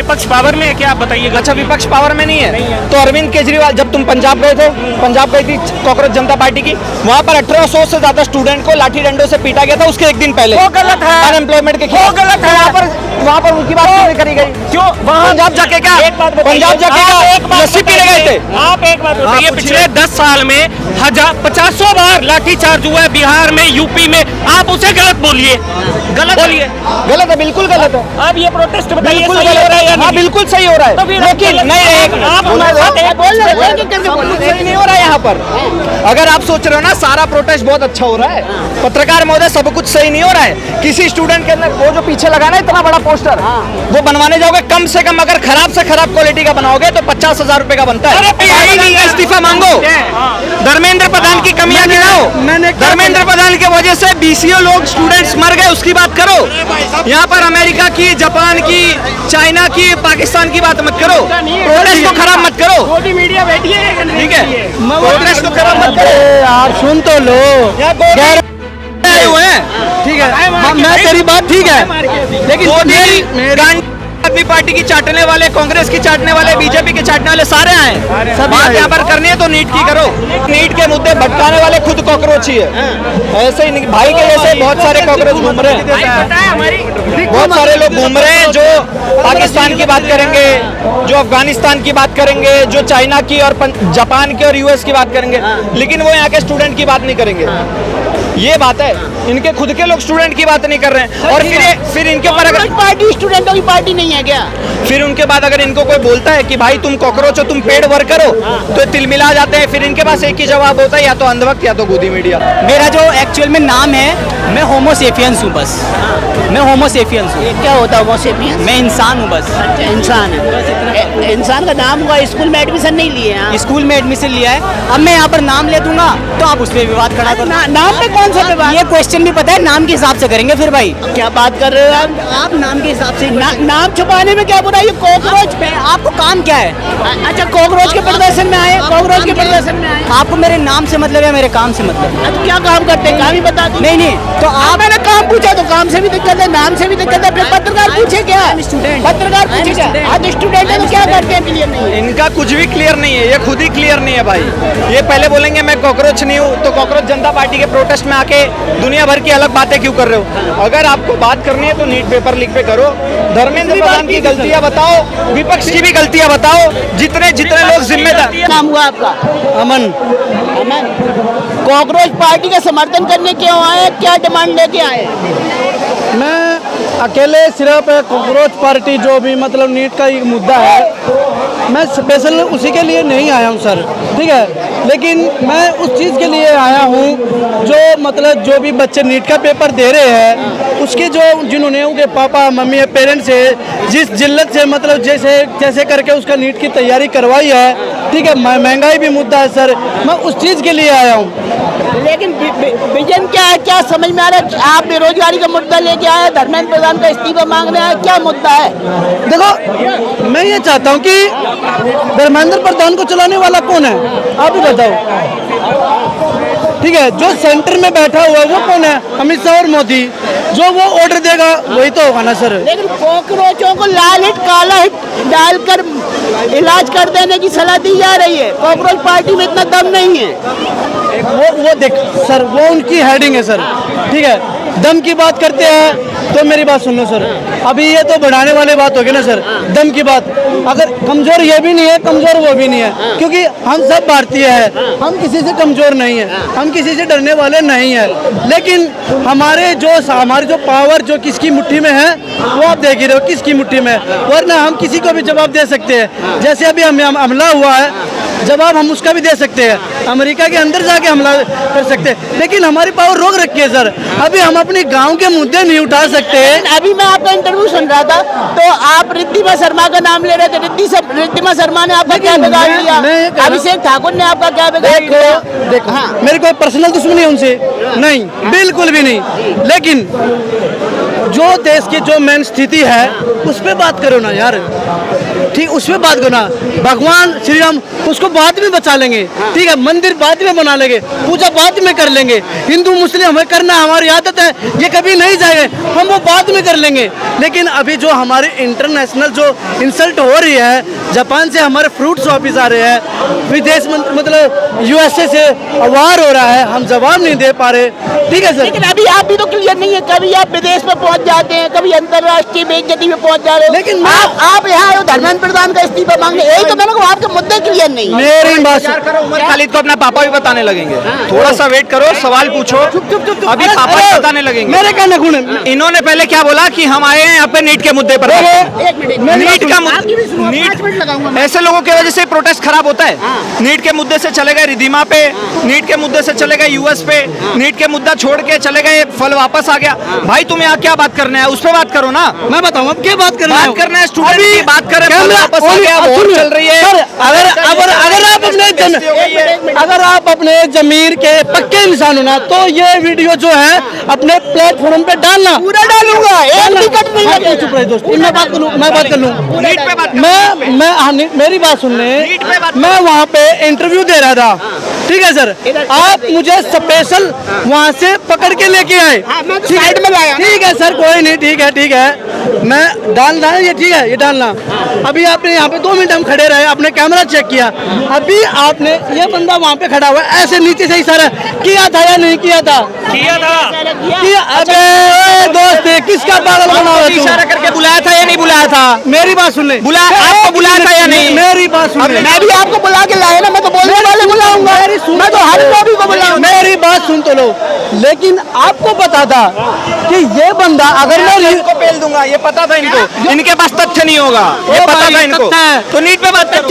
विपक्ष पावर में है क्या, आप बताइएगा। अच्छा, विपक्ष पावर में नहीं है तो अरविंद केजरीवाल, जब तुम पंजाब गए थे, पंजाब गई थी कॉकरोच जनता पार्टी की, वहाँ पर 1800 से ज्यादा स्टूडेंट को लाठी डंडों से पीटा गया था उसके एक दिन पहले। वो गलत है, अनएम्प्लॉयमेंट के खिलाफ। वो गलत है। वहाँ पर उनकी बात नहीं करी गई क्यों? पंजाब जाके क्या, पंजाब जाके क्या लस्सी पीने गए थे? आप एक बात बताइए, पिछले 10 साल में 50 बार लाठीचार्ज हुआ है बिहार में, यूपी में, आप उसे गलत बोलिए, गलत बोलिए। गलत है, बिल्कुल गलत है। अब ये प्रोटेस्ट बताइए बिल्कुल सही हो रहा है या नहीं? बिल्कुल सही हो रहा है, लेकिन नहीं, आप सही नहीं हो रहा है यहाँ पर। अगर आप सोच रहे हो ना सारा प्रोटेस्ट बहुत अच्छा हो रहा है, पत्रकार महोदय, सब कुछ सही नहीं हो रहा है। किसी स्टूडेंट के अंदर वो जो पीछे लगा ना इतना बड़ा पोस्टर, वो बनवाने जाओगे, कम से कम अगर खराब से खराब क्वालिटी का बनाओगे तो 50,000 रुपए का बनता है। इस्तीफा मांगो, धर्मेंद्र प्रधान की कमियां गिनाओ। धर्मेंद्र प्रधान की वजह से बीसीओ लोग, स्टूडेंट्स मर गए, उसकी बात करो। यहाँ पर अमेरिका की, जापान की, चाइना की, पाकिस्तान की बात मत करो। प्रोटेस्ट को खराब मत करो, मोदी मीडिया बैठिए, ठीक है? प्रोटेस्ट को खराब मत करो यार, सुन तो लो। हुए हैं, ठीक है, मैं तेरी बात ठीक है, लेकिन आदमी पार्टी की चाटने वाले, कांग्रेस की चाटने वाले, बीजेपी के चाटने वाले सारे आए। सब बात यहाँ पर करनी है तो नीट की करो। नीट के मुद्दे भटकाने वाले खुद कॉकरोच ही है। ऐसे ही भाई के जैसे बहुत सारे कॉकरोच घूम रहे हैं, बहुत सारे लोग घूम रहे हैं जो पाकिस्तान की बात करेंगे, जो अफगानिस्तान की बात करेंगे, जो चाइना की और जापान की और यूएस की बात करेंगे, लेकिन वो यहाँ के स्टूडेंट की बात नहीं करेंगे। ये बात है, इनके खुद के लोग स्टूडेंट की बात नहीं कर रहे हैं। और फिर इनके ऊपर अगर पार्टी स्टूडेंटों की पार्टी नहीं है क्या? फिर उनके बाद अगर इनको कोई बोलता है कि भाई तुम कॉकरोच हो, तुम पेड वर्कर हो, तो तिलमिला जाते हैं। फिर इनके पास एक ही जवाब होता है, या तो अंधभक्त या तो गोदी मीडिया। मेरा जो एक्चुअल में नाम है, मैं होमोसेपियंस हूँ, बस मैं होमोसेपियंस हूँ। क्या होता है होमोसेपियंस? मैं इंसान हूँ बस। अच्छा, इंसान है। इंसान का नाम हुआ, स्कूल में एडमिशन नहीं लिए हैं? स्कूल में एडमिशन लिया है। अब मैं यहाँ पर नाम ले दूंगा तो आप उस पर विवाद खड़ा करो। नाम में कौन सा विवाद? ये क्वेश्चन भी पता है, नाम के हिसाब से करेंगे फिर भाई। क्या बात कर रहे हो आप नाम के हिसाब से नाम छुपाने में क्या बुराई? कॉकरोच पे आपको काम क्या है? अच्छा, कॉकरोच के प्रदर्शन में आए, कॉकरोच के प्रदर्शन में आए। आपको मेरे नाम से मतलब है, मेरे काम से मतलब है? तो क्या काम करते हैं, काम ही बता दो। नहीं तो आप, मैंने काम पूछा तो काम से भी दिक्कत है, नाम से भी दिक्कत है, फिर पत्रकार पूछे क्या? पत्रकार पूछे क्या? आज स्टूडेंट है तो क्या करते हैं क्लियर नहीं है? इनका कुछ भी क्लियर नहीं है, ये खुद ही क्लियर नहीं है भाई। ये पहले बोलेंगे मैं कॉकरोच नहीं हूँ, तो कॉकरोच जनता पार्टी के प्रोटेस्ट में आके दुनिया भर की अलग बातें क्यों कर रहे हो? अगर आपको बात करनी है तो नीट पेपर लीक पे करो, धर्मेंद्र प्रधान की गलतियां बताओ, विपक्ष की भी गलतियां बताओ, जितने लोग जिम्मेदार। नाम हुआ आपका? अमन। अमन, कॉकरोच पार्टी का समर्थन करने क्यों आए, क्या डिमांड लेके आए? मैं अकेले सिर्फ कॉकरोच पार्टी जो भी मतलब नीट का एक मुद्दा है, मैं स्पेशल उसी के लिए नहीं आया हूँ सर, ठीक है, लेकिन मैं उस चीज़ के लिए आया हूँ जो मतलब जो भी बच्चे नीट का पेपर दे रहे हैं, उसके जो जिन्होंने उनके पापा मम्मी पेरेंट्स है, जिस जिल्लत से मतलब जैसे करके उसका नीट की तैयारी करवाई है, ठीक है, महंगाई भी मुद्दा है सर, मैं उस चीज़ के लिए आया हूँ। लेकिन विजन क्या है, क्या समझ में आ रहा है? आप बेरोजगारी का मुद्दा लेके आए, धर्मेंद्र प्रधान का इस्तीफा मांगने आए, क्या मुद्दा है? देखो, मैं ये चाहता हूँ कि धर्मेंद्र प्रधान को चलाने वाला कौन है, आप ही बताओ, ठीक है? जो सेंटर में बैठा हुआ है वो कौन है? अमित शाह और मोदी। जो वो ऑर्डर देगा वही तो होगा ना सर। लेकिन कॉकरोचों को लाल हिट काला हिट डालकर इलाज कर देने की सलाह दी जा रही है। कॉकरोच पार्टी में इतना दम नहीं है। वो देख सर, वो उनकी हेडिंग है सर, ठीक है? दम की बात करते हैं तो मेरी बात सुन लो सर, अभी ये तो बढ़ाने वाली बात होगी ना सर, दम की बात। अगर कमजोर ये भी नहीं है, कमजोर वो भी नहीं है, क्योंकि हम सब भारतीय हैं, हम किसी से कमजोर नहीं है, हम किसी से डरने वाले नहीं हैं। लेकिन हमारी जो पावर जो किसकी मुट्ठी में है वो आप देख ही रहे हो, किसकी मुट्ठी में है, वरना हम किसी को भी जवाब दे सकते हैं। जैसे अभी हमला हुआ है, जवाब हम उसका भी दे सकते हैं, अमेरिका के अंदर जाके हमला कर सकते हैं, लेकिन हमारी पावर रोक रखी है सर। अभी हम अपने गांव के मुद्दे नहीं उठा सकते। अभी मैं आपका इंटरव्यू सुन रहा था तो आप रिद्धिमा शर्मा का नाम ले रहे थे। रिद्धिमा शर्मा ने आपका क्या बिगाड़ दिया? अभिषेक ठाकुर ने आपका क्या बिगाड़ दिया? देखो, मेरी कोई पर्सनल दुश्मनी है उनसे नहीं, बिल्कुल भी नहीं, लेकिन जो देश की जो मेन स्थिति है उस पे बात करो ना यार, ठीक, उस पे बात करो ना। भगवान श्री राम उसको बाद में बचा लेंगे, ठीक है, मंदिर बाद में बना लेंगे, पूजा बाद में कर लेंगे। हिंदू मुस्लिम हमें करना हमारी आदत है, ये कभी नहीं जाएंगे, हम वो बाद में कर लेंगे। लेकिन अभी जो हमारे इंटरनेशनल जो इंसल्ट हो रही है, जापान से हमारे फ्रूट्स वापिस आ रहे हैं, विदेश मतलब यूएसए से वार हो रहा है, हम जवाब नहीं दे पा रहे, ठीक है सर। लेकिन अभी आप भी तो क्लियर नहीं है, कभी आप विदेश में पहुंच जाते हैं, कभी अंतर्राष्ट्रीय बेइज्जती में पहुंच जा रहे हो। लेकिन आप यहाँ आए हो धर्मेंद्र प्रधान का इस्तीफा मांगने, यही तो मैंने कहा आपके मुद्दे क्लियर नहीं है। मेरी बात उमर खालिद को अपना पापा भी बताने लगेंगे, थोड़ा सा वेट करो, सवाल पूछो, अभी पापा भी बताने लगेंगे। मेरे कहने गुण इन्होंने पहले क्या बोला कि हम आए हैं यहाँ पे नीट के मुद्दे पर। नीट का मुद्दा, ऐसे लोगों की वजह से प्रोटेस्ट खराब होता है। नीट के मुद्दे से चले गए रिधिमा पे, नीट के मुद्दे से चले गए यूएस पे, नीट के मुद्दा छोड़ के चले गए, फल वापस आ गया। भाई तुम यहाँ क्या बात करना है, उस पर बात करो ना। मैं बताऊँ अब क्या बात करना है, बात करना है स्टूडेंट की, बात करें, फल वापस आ गया, वोट चल रही है। सर, अगर आप अपने जमीर के पक्के इंसान हो ना, तो ये वीडियो जो है अपने प्लेटफॉर्म पे डालना। पूरा डालूंगा, एक भी कट नहीं लगेगा। चुप रहे दोस्त, मैं बात कर लूँ, मैं बात कर लूँ। नीट पे बात मेरी बात सुनने, मैं वहाँ पे इंटरव्यू दे रहा था, ठीक है सर, आप मुझे स्पेशल वहाँ से पकड़ के लेके आए, साइड में लाया। ठीक है सर, कोई नहीं, ठीक है, ठीक है, मैं डालना है ये, ठीक है, ये डालना। अभी आपने यहाँ पे 2 मिनट हम खड़े रहे, आपने कैमरा चेक किया, अभी आपने ये बंदा वहाँ पे खड़ा हुआ है, ऐसे नीचे से इशारा किया था या नहीं किया था? किया। अबे दोस्त किसका पागल बना हुआ तू? इशारा करके बुलाया था या नहीं बुलाया था? मेरी बात सुन ले, आपको बुलाया था या नहीं? मेरी बात सुन ले, मैं भी आपको बुला के लाया ना, मैं तो बोलने वाले बुलाऊंगा, मैं तो हर कभी को बुलाऊंगा। मेरी बात सुन तो लो, लेकिन आपको पता था कि ये बंदा अगर मैं इनको पेल दूंगा, ये पता था इनको, इनके पास तथ्य नहीं होगा, ये पता था इनको, तो नीट पे बात करो।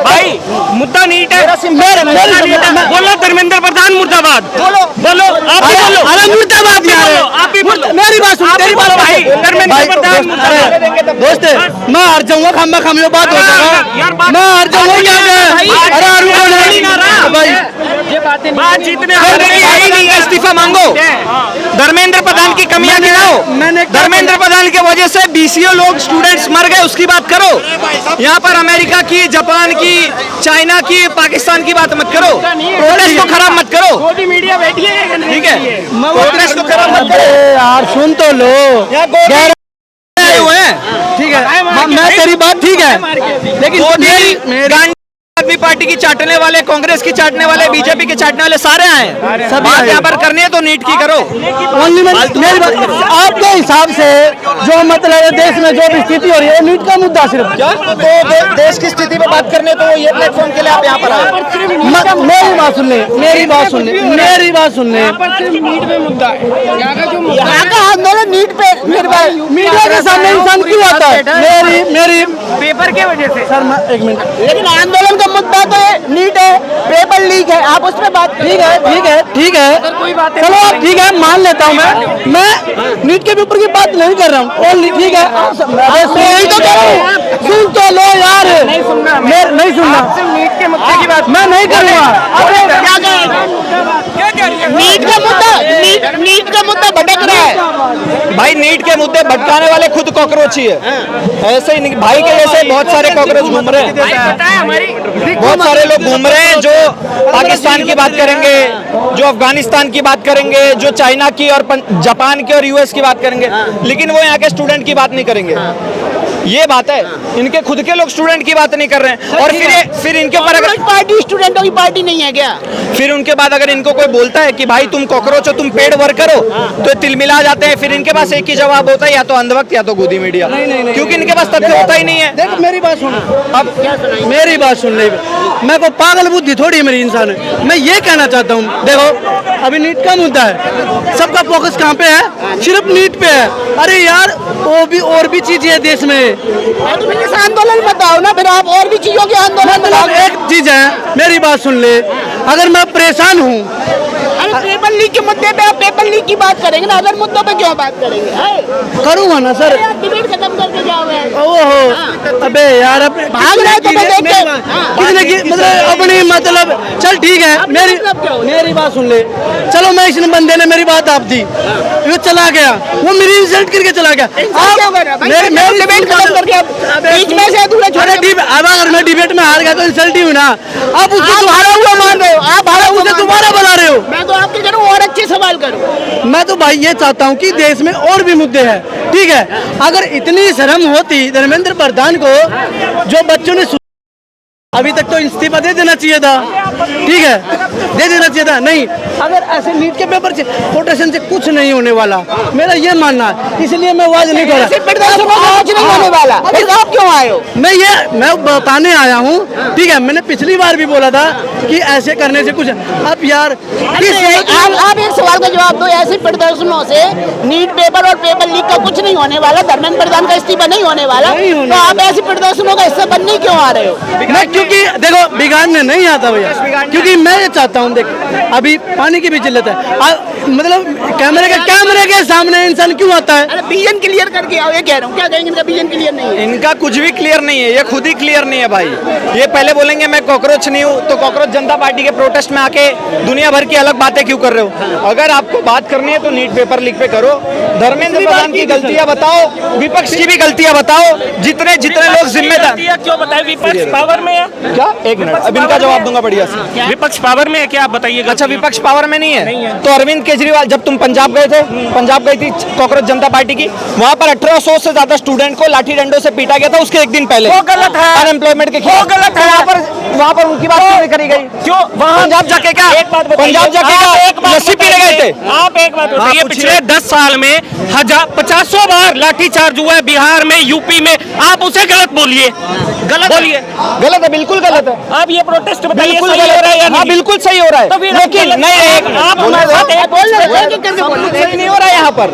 भाई मुद्दा नीट है, बोलो धर्मेंद्र प्रधान मुर्दाबाद, बोलो बोलो, आप भी बोलो, अरे मुर्दाबाद यार, आप भी बोलो, मेरी बात सुन, तेरी बात भाई धर्मेंद्र प्रधान मुर्दाबाद। दोस्त मैं हार जाऊंगा, खम्बा खम्बे बात हो जाएगा, मैं हार जाऊंगा क्या? अरे बात जीतने नहीं, इस्तीफा मांगो, धर्मेंद्र प्रधान की कमियां गिनाओ। धर्मेंद्र प्रधान की वजह से बीसीओ लोग स्टूडेंट्स मर गए, उसकी बात करो। यहाँ पर अमेरिका की, जापान की, चाइना की, पाकिस्तान की बात मत करो, प्रोटेस्ट को खराब मत करो। मोदी मीडिया बैठी है, ठीक है, प्रोटेस्ट को खराब मत करो। यार सुन तो लो, ठीक है, मैं तेरी बात ठीक है, लेकिन मेरी आदमी पार्टी की चाटने वाले, कांग्रेस की चाटने वाले, बीजेपी की चाटने वाले सारे आए। सब बात यहाँ पर करनी है तो नीट की करो। मेरी बात, आपके हिसाब से जो मतलब देश में जो भी स्थिति हो रही है, नीट का मुद्दा सिर्फ तो देश की स्थिति पे बात करने तो ये प्लेटफॉर्म के लिए आप यहाँ पर आए। मेरी बात सुन ले, मेरी बात सुन ले, मेरी बात सुन ले, नीट में मुद्दा है, यहाँ का आंदोलन नीट पे मीडिया के सामने इंसान क्यों आता है? मेरी पेपर के वजह से। सर एक मिनट, लेकिन आंदोलन का मुद्दा तो नीट है, पेपर लीक है, आप उस पर बात ठीक है, ठीक है, ठीक है, चलो आप ठीक है, मान लेता हूँ मैं नीट के ऊपर की बात नहीं कर रहा हूँ, ओनली ठीक है, यही तो कह रहा हूँ, सुन तो लो यार, नहीं सुनना, नीट के मुद्दे की बात मैं नहीं करूँगा। नीट का मुद्दा भटक रहा है। भाई नीट के मुद्दे भटकाने वाले खुद कॉकरोच ही है, ऐसे ही भाई के जैसे बहुत सारे कॉकरोच घूम रहे हैं, बहुत सारे लोग घूम रहे हैं जो पाकिस्तान की बात करेंगे, जो अफगानिस्तान की बात करेंगे, जो चाइना की और जापान की और यूएस की बात करेंगे, लेकिन वो यहाँ के स्टूडेंट की बात नहीं करेंगे। ये बात है, इनके खुद के लोग स्टूडेंट की बात नहीं कर रहे हैं। और फिर इनके ऊपर अगर पार्टी स्टूडेंटों की पार्टी नहीं है क्या? फिर उनके बाद अगर इनको कोई बोलता है कि भाई तुम कॉकरोच हो, तुम पेड वर्कर हो, तो तिलमिला जाते हैं। फिर इनके पास एक ही जवाब होता है, या तो अंधभक्त या तो गोदी मीडिया, क्योंकि इनके पास तथ्य होता ही नहीं है। देखो मेरी बात सुन, अब मेरी बात सुन ले, मैं को पागल बुद्धि थोड़ी है मेरी इंसान है। मैं ये कहना चाहता हूँ, देखो अभी नीट का मुद्दा है, सबका फोकस कहाँ पे है? सिर्फ नीट पे है। अरे यार वो भी और भी चीजें है देश में, तो फिर इस आंदोलन बताओ ना, फिर आप और भी चीजों के आंदोलन मतलब एक चीज है, मेरी बात सुन ले, अगर मैं परेशान हूँ, अरे पेपर लीक के मुद्दे पे आप पेपर लीक की बात करेंगे ना, अदर मुद्दों पे क्यों बात करेंगे? करूँगा ना सर, डिबेट खत्म करके जाओगे। ओहो अबे यार अपने भाग रहे तो मैं देख के किसने की मतलब अपनी मतलब चल ठीक है, मेरी बात सुन ले। चलो मैं इस बंदे ने मेरी बात आप दी, वो चला गया, वो मेरी इंसल्ट करके चला गया। अगर मैं डिबेट में हार गया तो इंसल्ट ही हूँ ना। आप उसको हारा हुआ मान रहे हो, आप हारा उसे दोबारा बुला रहे हो। मैं तो आपके करूँ और अच्छे सवाल करूँ। मैं तो भाई ये चाहता हूँ कि देश में और भी मुद्दे हैं, ठीक है। अगर इतनी शर्म होती धर्मेंद्र प्रधान को, जो बच्चों ने अभी तक तो इस्तीफा दे देना चाहिए था, ठीक है, दे देना चाहिए था। नहीं, अगर ऐसे नीट के पेपर से प्रोटेक्शन से कुछ नहीं होने वाला, मेरा ये मानना है, इसलिए मैं आवाज नहीं कर रहा। कुछ नहीं होने वाला, आप क्यों आए हो? मैं बताने आया हूँ, ठीक है। मैंने पिछली बार भी बोला था कि ऐसे करने से कुछ, अब यार आप एक सवाल का जवाब दो। ऐसे प्रदर्शनों से नीट पेपर और पेपर लीक का कुछ नहीं होने वाला, धर्मेंद्र प्रधान का इस्तीफा नहीं होने वाला, तो आप ऐसे प्रदर्शनों का हिस्सा बनने क्यों आ रहे हो? मैं क्योंकि देखो बिगाड़ने नहीं आता भैया, क्योंकि मैं ये चाहता हूँ, देख अभी पानी की भी किल्लत है, मतलब कैमरे के सामने इंसान क्यों आता है? अरे विजन क्लियर करके आओ, ये कह रहा हूँ। क्या कहेंगे? इनका विजन क्लियर नहीं है। इनका कुछ भी क्लियर नहीं है, ये खुद ही क्लियर नहीं है भाई। ये पहले बोलेंगे मैं कॉकरोच नहीं हूँ, तो कॉकरोच जनता पार्टी के प्रोटेस्ट में आके दुनिया भर की अलग बातें क्यों कर रहे हो? अगर आपको बात करनी है तो नीट पेपर लीक पे करो, धर्मेंद्र प्रधान की गलतियां बताओ, विपक्ष की भी गलतियां बताओ, जितने लोग जिम्मेदार। क्यों बताए? विपक्ष पावर में है क्या? एक मिनट, अब इनका जवाब दूंगा बढ़िया से। विपक्ष पावर में है क्या? आप बताइए। अच्छा, विपक्ष पावर में नहीं है तो अरविंद केजरीवाल, जब तुम पंजाब गए थे, पंजाब गई थी कॉकरोच जनता पार्टी की, वहां पर 1800 से ज्यादा स्टूडेंट को लाठी डंडों से पीटा गया था उसके एक दिन पहले। वो गलत है, अनएम्प्लॉयमेंट के खिलाफ। वो गलत है। वहां पर उनकी बात क्यों नहीं करी गई? क्यों वहाँ पंजाब जाके क्या? एक बात बताइए, पंजाब जाके क्या लस्सी पीने गए थे? आप एक बात बताइए, पिछले 10 साल में 50 बार लाठीचार्ज हुआ है बिहार में, यूपी में, आप उसे गलत बोलिए, गलत बोलिए। गलत है, बिल्कुल गलत है। आप ये प्रोटेस्ट बताइए, बिल्कुल सही हो गलत रहा है या है। हाँ, नहीं? बिल्कुल सही हो रहा है, तो फिर लेकिन नहीं, आप हमारे साथ सही नहीं हो रहा है यहाँ पर।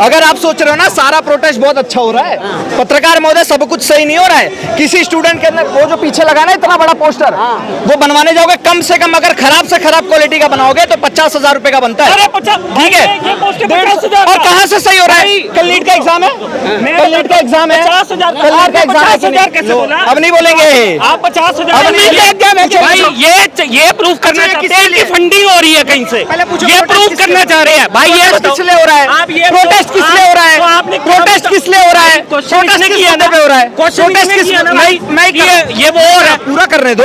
अगर आप सोच रहे हो ना सारा प्रोटेस्ट बहुत अच्छा हो रहा है, पत्रकार महोदय, सब कुछ सही नहीं हो रहा है। किसी स्टूडेंट के अंदर वो जो पीछे लगा ना इतना बड़ा पोस्टर, वो बनवाने जाओगे, कम से कम अगर खराब से खराब क्वालिटी का बनाओगे तो 50,000 रुपए का बनता है। ठीक है, और कहाँ से सही हो रहा है? कल नीट का एग्जाम है, कल नीट का एग्जाम है, 50,000 कल नीट का एग्जाम है। कैसे बोला? अब नहीं बोलेंगे, आप 50,000 अब नहीं भाई ये प्रूफ करना चाहते हैं कि फंडिंग हो रही है कहीं से, ये प्रूफ करना चाह रहे हैं भाई। ये किस लिए हो रहा है? आप ये प्रोटेस्ट किस लिए हो रहा है? प्रोटेस्ट किस लिए हो रहा है? क्वेश्चन नहीं किया ना, हो रहा है प्रोटेस्ट किस नहीं, ये वो हो रहा है। पूरा करने दो,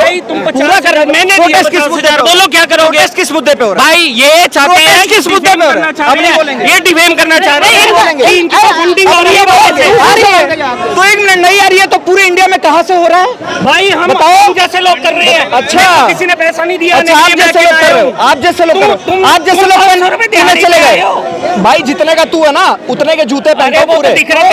पूरा कर रहे। मैंने प्रोटेस्ट किस मुद्दे पे? बोलो क्या करोगे? किस मुद्दे पे हो रहा है भाई ये चाहते हैं किस मुद्दे पे हो रहा है? अब नहीं बोलेंगे, ये डिफेम करना चाह रहे हैं कि इनकी फंडिंग हो रही है। आ रही है तो 1 मिनट नहीं आ रही है तो पूरे इंडिया में कहाँ से हो रहा है भाई हम बताओ। जैसे लोग कर रहे हैं। अच्छा, किसी ने पैसा नहीं दिया। अच्छा, आप जैसे लोग कर रहे हो, आप जैसे लोग आप जैसे लोग चले गए भाई। जितने का तू है ना उतने के जूते पहने पूरे दिख रहा है,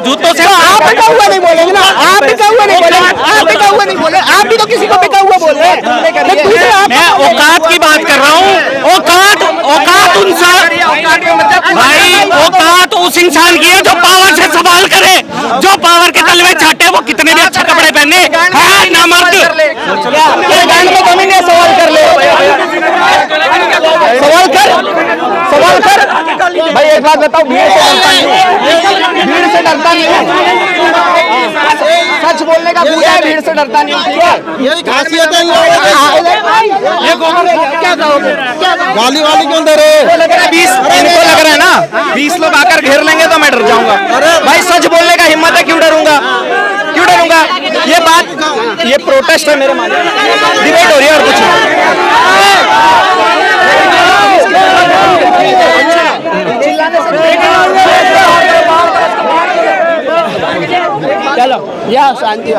जूतों से आप बिका हुआ नहीं बोलेंगे ना, आप बिका हुआ नहीं बोलेंगे, आप बिका हुआ नहीं बोले, आप भी तो किसी को बिका हुआ बोल रहे हैं। मैं औकात की बात कर रहा हूँ। औकात भाई, औकात उस इंसान की है जो पावर से सवाल करे, जो पावर के तलवे चाटे, वो कितने भी अच्छे कपड़े पहने है नामर्द। कमी नहीं, सवाल कर ले, सवाल कर भाई। एक बात बताओ, भीड़ से डरता नहीं है, सच बोलने का पूरा है, भीड़ से डरता नहीं है। यही खासियत है। क्या कहोगे? गाली वाली क्यों दे रहे? इनको लग रहा है ना 20 लोग आकर घेर लेंगे तो मैं डर जाऊंगा। भाई सच बोलने का हिम्मत है, क्यों डरूंगा? क्यों डरूंगा? ये बात, ये प्रोटेस्ट है मेरे माने, डिबेट हो रही है और कुछ चलो यहाँ शांति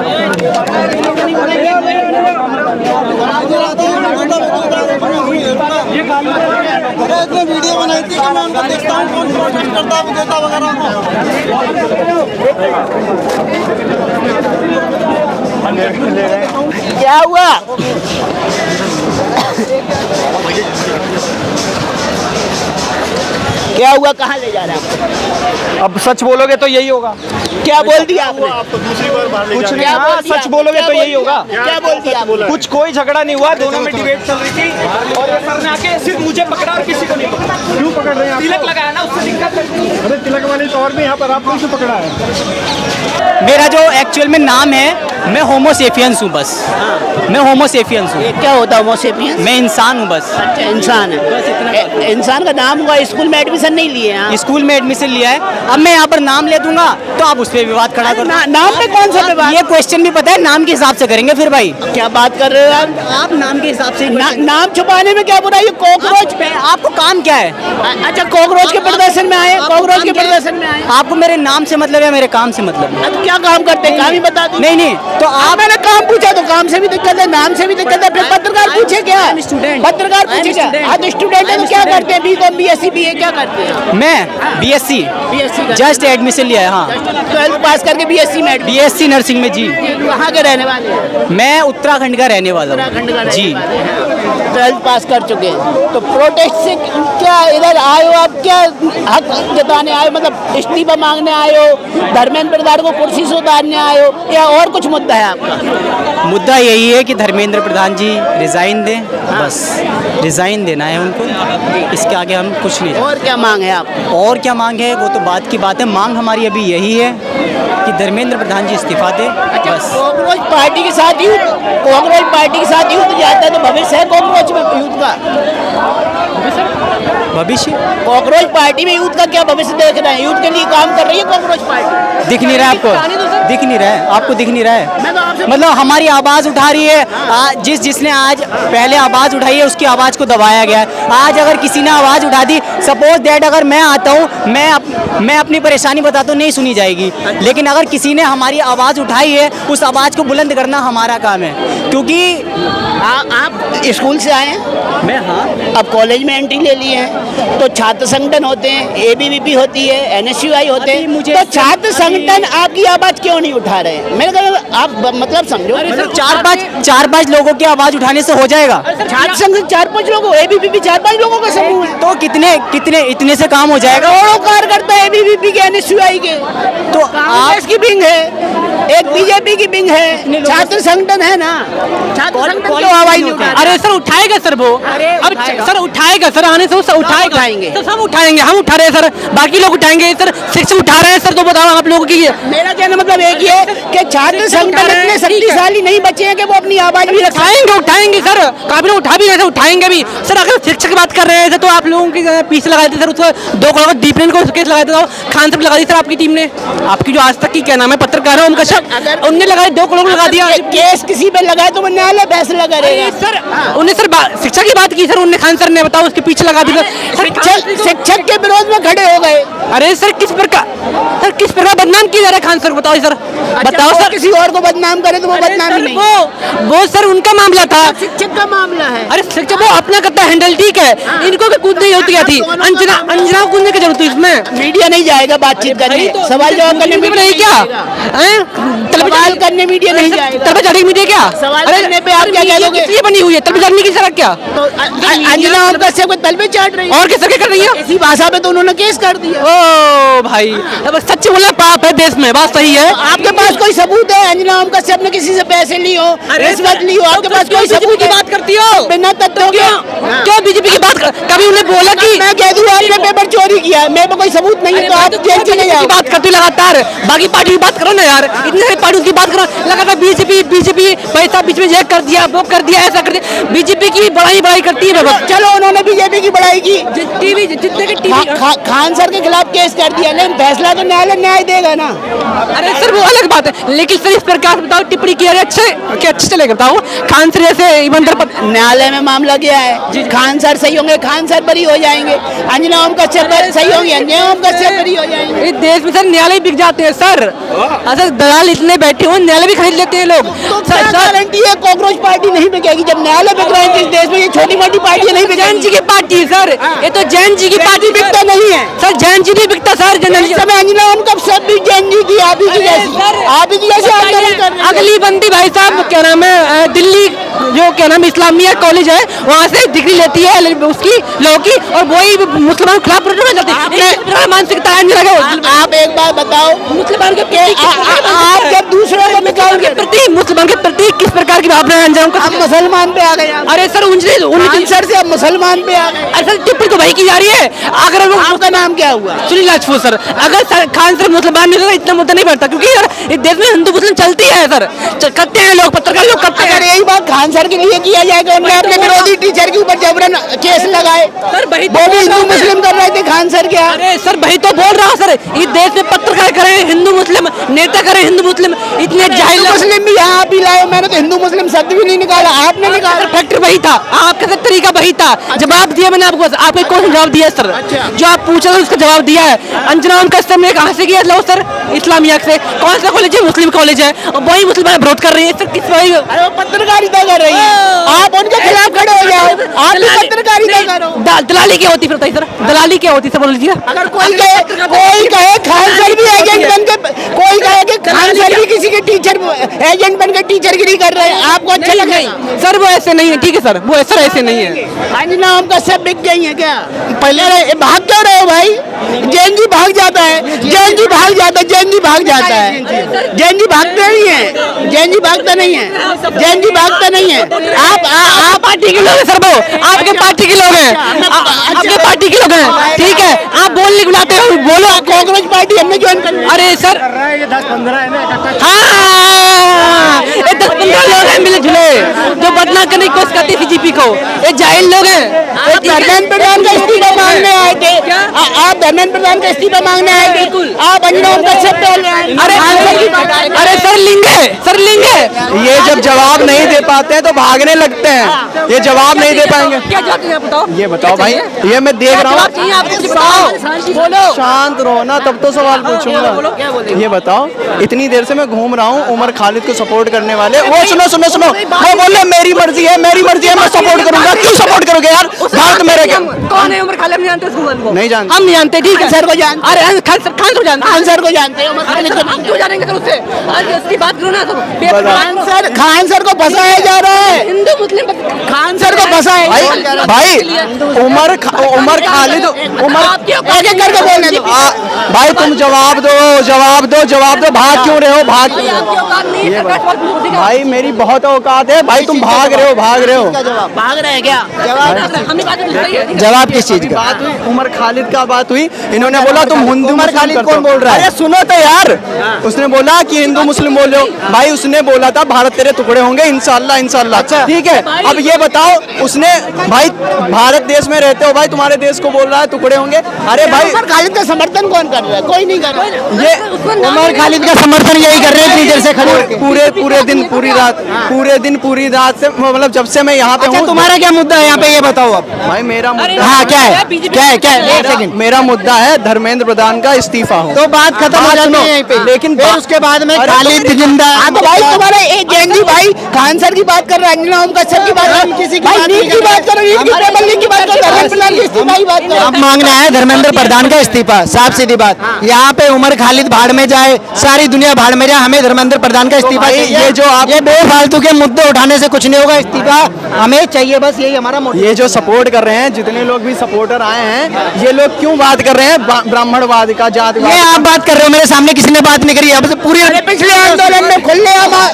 वीडियो बनाई थी कि मैं उनको देखता हूँ कौन प्रोटेस्ट करता है, विजेता वगैरह को। क्या हुआ? क्या हुआ? कहाँ ले जा रहे हैं? अब सच बोलोगे तो यही होगा। क्या बोल दिया आपने? कुछ नहीं, हाँ सच बोलोगे तो यही होगा। क्या बोल दिया आपने? कुछ कोई झगड़ा नहीं हुआ, दोनों में डिबेट चल रही थी और ये सर ने आके सिर्फ मुझे पकड़ा और किसी को नहीं पकड़ा। क्यों पकड़ रहे हैं? तिलक लगाया ना, उससे दिक्कत है। तिलक वाली तो और भी यहाँ पर आपने क्यों पकड़ा है? मेरा जो एक्चुअल में नाम है, मैं होमोसेपियंस हूँ बस। मैं होमोसेपियंस हूँ। ये क्या होता है होमोसेपियंस? मैं इंसान हूँ बस। अच्छा, इंसान है। इंसान का नाम हुआ, स्कूल में एडमिशन नहीं लिए हैं? स्कूल में एडमिशन लिया है। अब मैं यहाँ पर नाम ले दूंगा तो आप उस पर विवाद खड़ा करो। नाम पे कौन सा विवाद? ये क्वेश्चन भी पता है, नाम के हिसाब से करेंगे फिर भाई। क्या बात कर रहे हो आप नाम के हिसाब से नाम छुपाने में क्या बुराई है? कॉकरोच। आपको काम क्या है? अच्छा, कॉकरोच के प्रदर्शन में आए? कॉकरोच के प्रदर्शन में आए? आपको मेरे नाम से मतलब है, मेरे काम से मतलब है? अब क्या काम करते हैं? काम ही बता दो। नहीं तो आप, मैंने काम पूछा तो काम से भी दिक्कत है, नाम से भी दिक्कत है, फिर पत्रकार पूछे क्या? पत्रकार पूछे क्या? आप स्टूडेंट है तो क्या करते हैं? B.Com BSc BA क्या करते हैं? मैं BSc जस्ट एडमिशन लिया है। हाँ, 12th पास करके BSc में BSc नर्सिंग में जी। कहाँ के रहने वाले हैं? मैं उत्तराखंड का रहने वाला उत्तराखंड का हूँ रहने जी। वाले हैं। 12th पास कर चुके हैं तो प्रोटेस्ट से क्या इधर आए हो? आप क्या हक जताने आए हो? मतलब इस्तीफा मांगने आए हो, धर्मेंद्र प्रधान को कुर्सी से उतारने आए हो, या और कुछ मुद्दा है आपका? मुद्दा यही है कि धर्मेंद्र प्रधान जी रिजाइन दें, बस रिजाइन देना है उनको। इसके आगे हम कुछ नहीं। और क्या मांग है आपकी? और क्या मांग है वो तो बात की बात है। मांग हमारी अभी यही है कि धर्मेंद्र प्रधान जी इस्तीफा दें, बस। कॉकरोच पार्टी के साथ कॉकरोच पार्टी के साथ यूथ जाता है तो भविष्य है कॉकरोच में यूथ का? भविष्य कॉकरोच पार्टी में यूथ का क्या भविष्य देख रहे हैं? यूथ के लिए काम कर रही है कॉकरोच पार्टी? दिख नहीं रहा है आपको? दिख नहीं रहा है आपको? दिख नहीं रहा है? मैं तो आपसे मतलब हमारी आवाज़ उठा रही है। जिसने आज पहले आवाज़ उठाई है उसकी आवाज़ को दबाया गया है। आज अगर किसी ने आवाज़ उठा दी, सपोज दैट अगर मैं आता हूँ, मैं अपनी परेशानी बताता हूँ, नहीं सुनी जाएगी। लेकिन अगर किसी ने हमारी आवाज़ उठाई है, उस आवाज़ को बुलंद करना हमारा काम है। क्योंकि आप स्कूल से आए हैं? मैं, हाँ, अब कॉलेज में एंट्री ले लिए हैं तो छात्र संगठन होते हैं, ABVP होती है, NSUI होते अभी हैं, मुझे तो छात्र संगठन आपकी आवाज क्यों नहीं उठा रहे हैं? मेरे ख्याल में आप मतलब समझो, मतलब चार पांच लोगों की आवाज़ उठाने से हो जाएगा? छात्र संगठन 4-5 लोगों, ABVP 4-5 लोगों का समूह है तो कितने इतने से काम हो जाएगा? करोड़ों कार्यकर्ता ABVP के, NSUI के, तो कांग्रेस की विंग है, एक BJP की विंग है, छात्र संगठन है ना। छात्र संगठन क्यों आवाज नहीं उठा? अरे सर उठाएगा सर वो। अब सर उठाएगा सर, आने से वो उठाएंगे। तो सब उठाएंगे, हम उठा रहे हैं सर, बाकी लोग उठाएंगे सर। शिक्षक उठा रहे हैं सर, तो बताओ आप लोगों की। मेरा कहना मतलब एक ही है कि छात्र संगठन इतने शक्तिशाली नहीं बचे हैं कि वो अपनी आवाज भी उठाएंगे सर, काफी लोग उठा भी रहे, उठाएंगे भी सर। अगर शिक्षक की बात कर रहे हैं तो आप लोगों की पीछे लगा दी सर, उसको 2 करोड़ डीपरेन को केस लगाया था, खान साहब लगा दी सर आपकी टीम ने। आपकी जो आज तक की क्या नाम है पत्रकार है उनका शक, उनने लगाया 2 करोड़ लगा दिया। केस किसी पे लगाए तो न्यायालय फैसला करेगा सर। उन्हें सर शिक्षा की बात की सर, उन्हें खान सर ने, बताओ उसके पीछे लगा दिया। शिक्षक के विरोध में खड़े हो गए। अरे सर किस प्रकार बदनाम किया जा रहा है खान सर, बताओ सर। बताओ सर, किसी और को बदनाम करे तो वो बदनाम नहीं। वो सर उनका मामला था, शिक्षक का मामला है। अरे शिक्षक वो अपना करता हैंडल, ठीक है। इनको भी कूदने की जरूरत क्या थी? अंजना को कूदने की जरूरत थी इसमें? मीडिया नहीं जाएगा बातचीत करने, सवाल जवाब करने मीडिया नहीं क्या? सवाल करने मीडिया नहीं जाएगा। तब जाएगी मीडिया क्या? सवाल करने पे आप क्या कह दोगे? ये बनी हुई है तब जाने की सड़क क्या? तो अंजना ओम कश्यप को तलबे चाट रही है और कैसे कर रही है? इसी भाषा पे तो उन्होंने केस कर दिया। ओ भाई, अब सच बोलना पाप है देश में, बात सही है। आपके पास कोई सबूत है अंजना ओम कश्यप ने किसी से पैसे ली हो, रिश्वत ली हो? आपके पास कोई सबूत की बात करती हो बिना तथ्यों के? क्यों बीजेपी की बात कभी उन्हें बोला कि मैं कह दूं आपने पेपर चोरी किया है, मेरे पे कोई सबूत नहीं है तो आप जेल चले जाओ। बात करते लगातार, बाकी पार्टी की बात करो ना यार, इतने सारी पार्टियों की बात करो लगातार। बीजेपी पैसा बीच में ये कर दिया, वो कर दिया, ऐसा कर दिया। बीजेपी की बड़ाई करती है। चलो उन्होंने बीजेपी की बड़ाई की, जितने के टीवी खान सर के खिलाफ केस कर दिया, लेकिन फैसला तो न्यायालय न्याय देगा ना। अरे सर वो अलग बात है, लेकिन सर इस प्रकार बताओ टिप्पणी किया अच्छे चलेगा? बताओ खान सर ऐसे ईमानदार न्यायालय में मामला गया है, खान सर सही होंगे, खान सर बरी हो जाएंगे, अंजना ओम कश्यप सही होंगे, अंजना ओम कश्यप बरी हो जाएंगे। इस देश में सर न्यायालय बिक जाते हैं सर, अगर दलाल इतने बैठे हो न्यायालय भी खरीद लेते हैं लोग। गारंटी है कॉकरोच पार्टी नहीं बिकेगी जब न्यायालय बिक रहे हैं इस देश में? ये छोटी मोटी पार्टी नहीं बिकेगी। जैन जी की पार्टी है सर, ये तो जैन जी की पार्टी बिकता नहीं है सर, जैन जी नहीं बिकता सर। समय अंजना ओम कश्यप भी जैन जी की आप ही की जैसे आंदोलन कर रहे हैं। अगली बंदी भाई साहब क्या नाम है, दिल्ली जो क्या नाम इस्लामिया कॉलेज है वहाँ से डिग्री लेती है उसकी लॉ की, और वही मुसलमान मुसलमानों के खिलाफ प्रोटेस्ट करना चाहते हैं। मानसिकता है नहीं लगा। आप एक बात बताओ, मुसलमान के प्रति आप जब दूसरों को निकालोगे मुसलमान के प्रति किस प्रकार की भावना है अंजाम का? आप मुसलमान पे आ गए। अरे सर आंसर से आप मुसलमान पे आ गए। असल टिप्पणी तो वही की जा रही है। अगर वो आपका नाम क्या हुआ? सुनील राजपूत सर, अगर खान सर मुसलमान नहीं होता इतना मुद्दा नहीं बढ़ता, क्योंकि यार इस देश में हिंदू मुस्लिम चलती है सर, करते हैं लोग, पत्रकार लोग करते अगर हैं। यही बात खान सर के लिए किया जाएगा, उन्होंने अपने विरोधी टीचर के ऊपर जबरन केस लगाए, सर वही वो भी हिंदू मुस्लिम कर रहे थे खान सर क्या? अरे सर वही तो बोल रहा हूँ सर, इस देश में पत्रकार करें हिंदू मुस्लिम, नेता करें हिंदू मुस्लिम, इतने जाहिल हिंदू मुस्लिम भी यहाँ भी लाए। मैंने तो हिंदू मुस्लिम शब्द भी नहीं निकाला, आपने निकाला। फैक्टर वही था, आपका सर तरीका वही था। जवाब दिया मैंने आपको, आपने कौन सा जवाब दिया सर? जो आप पूछा था उसका जवाब दिया है। अंजना उनका सर ने कहाँ से किया लो सर? इस्लामिया से। कौन सा कॉलेज है? मुस्लिम कॉलेज है, और वही मुसलमान विरोध कर रही है सर। किस वही अरे वो पत्रकारिता कर रही है, आप उनके खिलाफ खड़े हो जाओ, आप भी पत्रकारिता करो। दलाली क्या होती फिर बताइए सर, दलाली क्या होती सर बोल लीजिए। अगर कोई कहे खान सर भी एजेंट बन के, कोई कहे कि खान सर भी किसी के टीचर एजेंट बन के टीचरगिरी कर रहे हैं, आपको अच्छा लगेगा? सर वो ऐसे नहीं है, ठीक है सर, वो सर ऐसे नहीं है। अंजना उनका सब बिक गई है क्या? पहले भाग क्यों रहे हो भाई? जैन जी भाग जाता है, जैन जी भाग जाता है, जैन जी भाग जाता है, जैन जी भागते नहीं है, जैन जी भागता नहीं है, जैन जी भागता नहीं है। आप पार्टी के लोग हैं सर, वो आपके पार्टी के लोग हैं, आपके पार्टी के लोग हैं, ठीक है। आप बोलने बुलाते हो, बोलो। कांग्रेस पार्टी हमने ज्वाइन कर ली। अरे सर ये 10-15 है ना इकट्ठा। हाँ, ये 10-15 लोग हैं मिले जुले जो बदनाम करने की कोशिश करते हैं बीजेपी को। ये जाहिल लोग हैं। आप धर्मेंद्र प्रधान का इस्तीफा मांगने आए थे, आप धर्मेंद्र प्रधान का इस्तीफा मांगने आए थे, आप अंजना उनका सब पहले आए। अरे सर लिंग है, सर लिंग है। ये जब जवाब नहीं दे पाते हैं तो भागने लगते हैं। ये जवाब नहीं दे पाएंगे। क्या जवाब चाहिए आप बताओ? ये बताओ भाई, ये मैं देख रहा हूँ। चाहिए आपको, बताओ। शांत रहो ना, तब तो सवाल पूछूंगा। ये बताओ, इतनी देर से मैं घूम रहा हूँ उमर खालिद को सपोर्ट करने वाले। वो सुनो सुनो सुनो, वो बोल रहे मेरी मर्जी है, मेरी मर्जी है, मैं सपोर्ट करूंगा। क्यों सपोर्ट करोगे यार? भारत मेरे क्या? कौन है उमर खालिद? नहीं जानते उसको? नहीं जानते। हम नहीं जानते, ठीक है। सर को जानते, अरे खान सर जानते, खान सर को जानते हैं। हम क्यों जानेंगे सर उससे? आज उसकी बात करो ना सर। खान सर को फंसाया जा रहा है, हिंदू मुस्लिम खान सर को फंसाया भाई उमर खालिद एक एक करके बोलने दो। भाई तुम जवाब दो, जवाब दो, जवाब दो। भाग क्यों रहे हो? भाग भाई मेरी बहुत औकात है भाई, तुम भाग रहे हो, भाग रहे हो। भाग रहे हैं क्या? जवाब किस चीज का? बात हुई उमर खालिद का, बात हुई। इन्होंने बोला तुम हिंदू उमर खालिद कौन बोल रहा है? अरे सुनो तो यार, उसने बोला कि हिंदू मुस्लिम बोल रहे हो। भाई उसने बोला था भारत तेरे टुकड़े होंगे इंशाल्लाह इंशाल्लाह। ठीक है, अब ये बताओ, उसने भाई भारत देश में रहते हो भाई, तुम्हारे देश को बोल रहा है टुकड़े होंगे। अरे भाई उमर खालिद का समर्थन कौन कर रहा है? कोई नहीं कर रहा। ये उमर खालिद का समर्थन यही कर रहे हैं इतनी देर से खड़े होके। पूरे दिन पूरी रात से, मतलब जब से मैं यहाँ पे हूँ। तुम्हारा क्या मुद्दा है यहाँ पे, ये बताओ अब। भाई मेरा मुद्दा, हाँ क्या है, क्या है, क्या है? एक सेकंड, मेरा मुद्दा है धर्मेंद्र प्रधान का इस्तीफा हो। तो बात खत्म हो जाती है यहीं पे। लेकिन फिर उसके बाद में खालिद जिंदा। हाँ तो भाई तुम्हारा एक जैन जी भाई खान सर की बात कर रहा है, अंजना ओम कश्यप की बात कर रहा है, किसी की बात नीट की बात कर रहा है, नीट की पेपर लीक की बात कर रहा है, धर्मेंद्र प्रधान की इस्तीफा की बात कर रहा है। अब मांगना है धर्मेंद्र प्रधान का इस्तीफा, साफ सीधी बात। यहाँ पे उमर खालिद भाड़ में जाए, सारी दुनिया भाड़ में जाए, हमें धर्मेंद्र प्रधान का इस्तीफा चाहिए। ये जो आप ये बेफालतू के मुद्दे उठाने से कुछ नहीं होगा, इस्तीफा हमें चाहिए, बस यही हमारा मोटिव। ये जो सपोर्ट कर रहे हैं, जितने लोग भी सपोर्टर आए हैं, ये लोग क्यों बात कर रहे हैं ब्राह्मणवाद का, जातिवाद? ये आप बात कर रहे हो, मेरे सामने किसी ने बात नहीं करी। अब से पूरी पिछले आंदोलन में खुले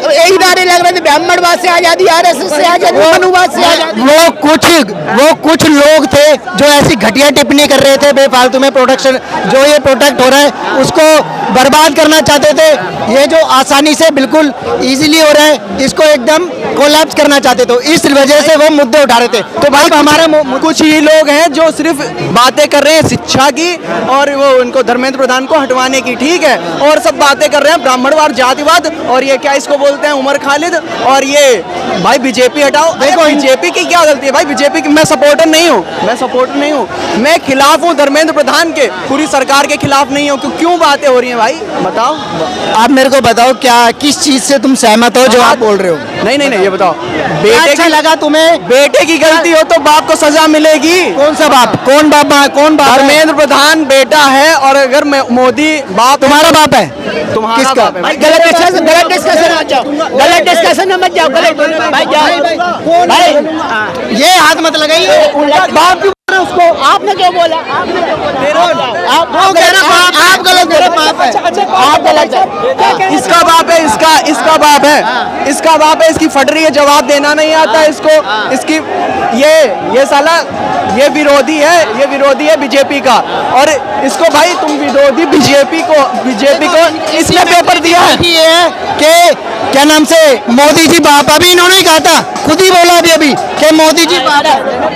यही नारे लग रहे थे, ब्राह्मणवाद से आजादी, आरएसएस से आजादी, मनुवाद से आजादी। वो कुछ लोग थे जो ऐसी घटिया टिप्पणी कर रहे थे बेफालतू में। प्रोडक्शन जो ये प्रोडक्ट हो रहा है उसको बर्बाद करना चाहते थे। ये जो आसानी से बिल्कुल इजीली हो रहा है, इसको एकदम कोलैप्स करना चाहते थे, इस वजह से वो मुद्दे उठा रहे थे। तो भाई हमारा कुछ ही लोग हैं जो सिर्फ बातें कर रहे हैं शिक्षा की, और वो उनको धर्मेंद्र प्रधान को हटवाने की, ठीक है, और सब बातें कर रहे हैं ब्राह्मणवाद, जातिवाद, और ये क्या इसको बोलते हैं उमर खालिद, और ये भाई बीजेपी हटाओ। देखो बीजेपी की क्या गलती है भाई? बीजेपी की मैं सपोर्टर नहीं हूँ, मैं खिलाफ हूँ धर्मेंद्र प्रधान के, पूरी सरकार के खिलाफ नहीं हूँ। क्यों बातें हो रही हैं भाई, बताओ। आप मेरे को बताओ, क्या किस चीज से तुम सहमत हो जो आप बोल रहे हो? नहीं, ये बताओ, अच्छा लगा तुम्हें? बेटे की गलती हो तो बाप को सजा मिलेगी। कौन सा बाप? कौन बाप है? धर्मेंद्र प्रधान बेटा है, और अगर मोदी बाप, तुम्हारा बाप है? तुम्हारा किसका? बाप है भाई। गलत डिस्कशन मत जाओ, गलत डिस्कशन में मत जाओ, गलत भाई जाओ भाई, ये हाथ मत लगाइए। बाप क्यों बोल रहे हो उसको? आपने क्यों बोला? आप गलत बोले। आप गलत है। इसका बाप है, इसका बाप है, इसका बाप है, इसकी फट रही है, जवाब देना नहीं आता इसको। इसकी ये साला ये विरोधी है बीजेपी का। और इसको भाई तुम विरोधी बीजेपी को इसने पेपर दिया है कि क्या नाम से मोदी जी बाप, अभी इन्होंने कहा था, खुद ही बोला अभी कि मोदी जी बाप है।